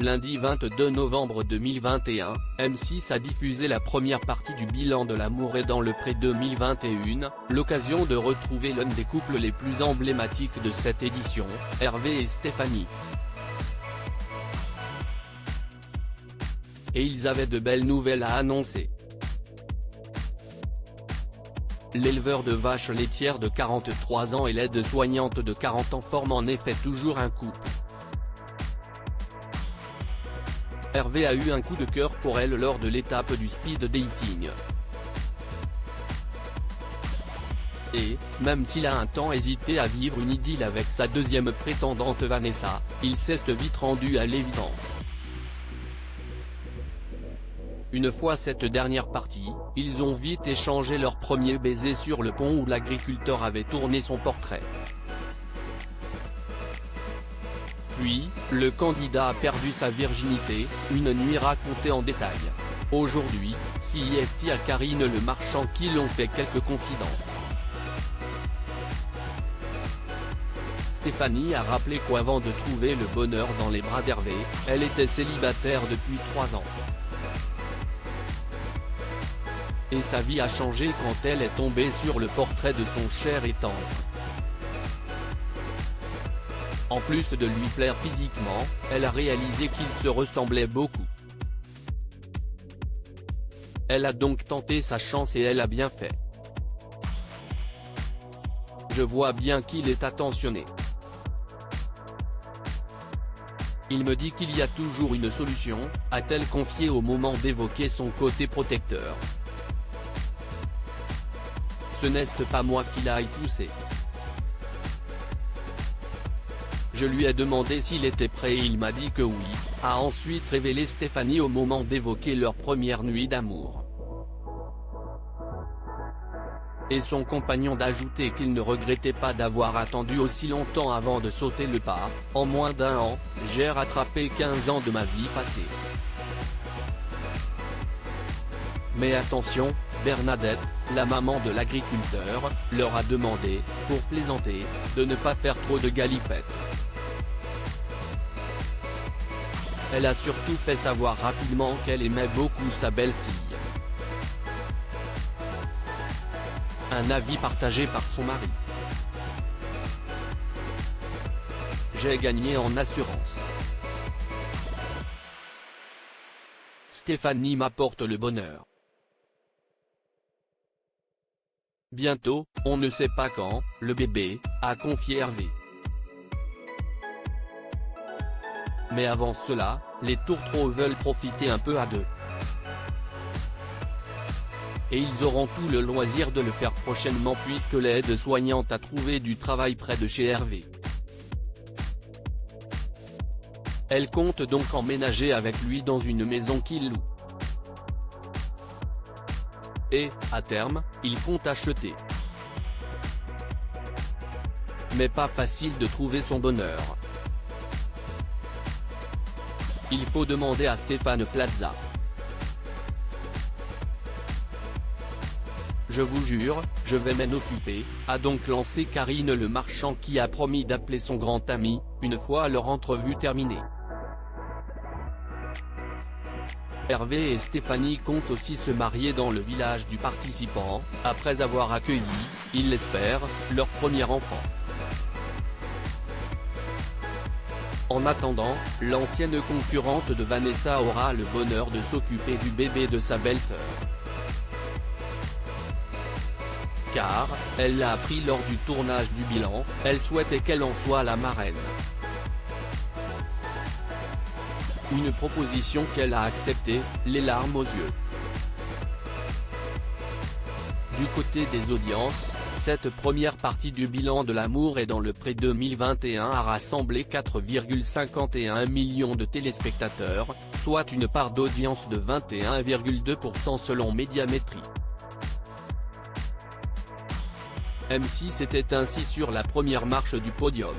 lundi 22 novembre 2021, M6 a diffusé la première partie du bilan de l'amour est dans le pré 2021, l'occasion de retrouver l'un des couples les plus emblématiques de cette édition, Hervé et Stéphanie. Et ils avaient de belles nouvelles à annoncer. L'éleveur de vaches laitières de 43 ans et l'aide-soignante de 40 ans forment en effet toujours un couple. Hervé a eu un coup de cœur pour elle lors de l'étape du speed dating. Et, même s'il a un temps hésité à vivre une idylle avec sa deuxième prétendante Vanessa, il s'est vite rendu à l'évidence. Une fois cette dernière partie, ils ont vite échangé leur premier baiser sur le pont où l'agriculteur avait tourné son portrait. Puis, le candidat a perdu sa virginité, une nuit racontée en détail. Aujourd'hui, c'est à Karine Le Marchand qui l'ont fait quelques confidences. Stéphanie a rappelé qu'avant de trouver le bonheur dans les bras d'Hervé, elle était célibataire depuis 3 ans. Et sa vie a changé quand elle est tombée sur le portrait de son cher et tendre. En plus de lui plaire physiquement, elle a réalisé qu'ils se ressemblaient beaucoup. Elle a donc tenté sa chance et elle a bien fait. Je vois bien qu'il est attentionné. Il me dit qu'il y a toujours une solution, a-t-elle confié au moment d'évoquer son côté protecteur. Ce n'est pas moi qui l'aille pousser. Je lui ai demandé s'il était prêt et il m'a dit que oui, a ensuite révélé Stéphanie au moment d'évoquer leur première nuit d'amour. Et son compagnon d'ajouter qu'il ne regrettait pas d'avoir attendu aussi longtemps avant de sauter le pas. En moins d'1 an, j'ai rattrapé 15 ans de ma vie passée. Mais attention, Bernadette, la maman de l'agriculteur, leur a demandé, pour plaisanter, de ne pas faire trop de galipettes. Elle a surtout fait savoir rapidement qu'elle aimait beaucoup sa belle-fille. Un avis partagé par son mari. J'ai gagné en assurance. Stéphanie m'apporte le bonheur. Bientôt, on ne sait pas quand, le bébé, a confié Hervé. Mais avant cela, les tourtereaux veulent profiter un peu à deux. Et ils auront tout le loisir de le faire prochainement puisque l'aide-soignante a trouvé du travail près de chez Hervé. Elle compte donc emménager avec lui dans une maison qu'il loue. Et, à terme, il compte acheter. Mais pas facile de trouver son bonheur. Il faut demander à Stéphane Plaza. Je vous jure, je vais m'en occuper, a donc lancé Karine Le Marchand qui a promis d'appeler son grand ami, une fois leur entrevue terminée. Hervé et Stéphanie comptent aussi se marier dans le village du participant, après avoir accueilli, ils l'espèrent, leur premier enfant. En attendant, l'ancienne concurrente de Vanessa aura le bonheur de s'occuper du bébé de sa belle-sœur. Car, elle l'a appris lors du tournage du bilan, elle souhaitait qu'elle en soit la marraine. Une proposition qu'elle a acceptée, les larmes aux yeux. Du côté des audiences, cette première partie du bilan de l'amour est dans le pré 2021 a rassemblé 4,51 millions de téléspectateurs, soit une part d'audience de 21,2% selon Médiamétrie. M6 était ainsi sur la première marche du podium.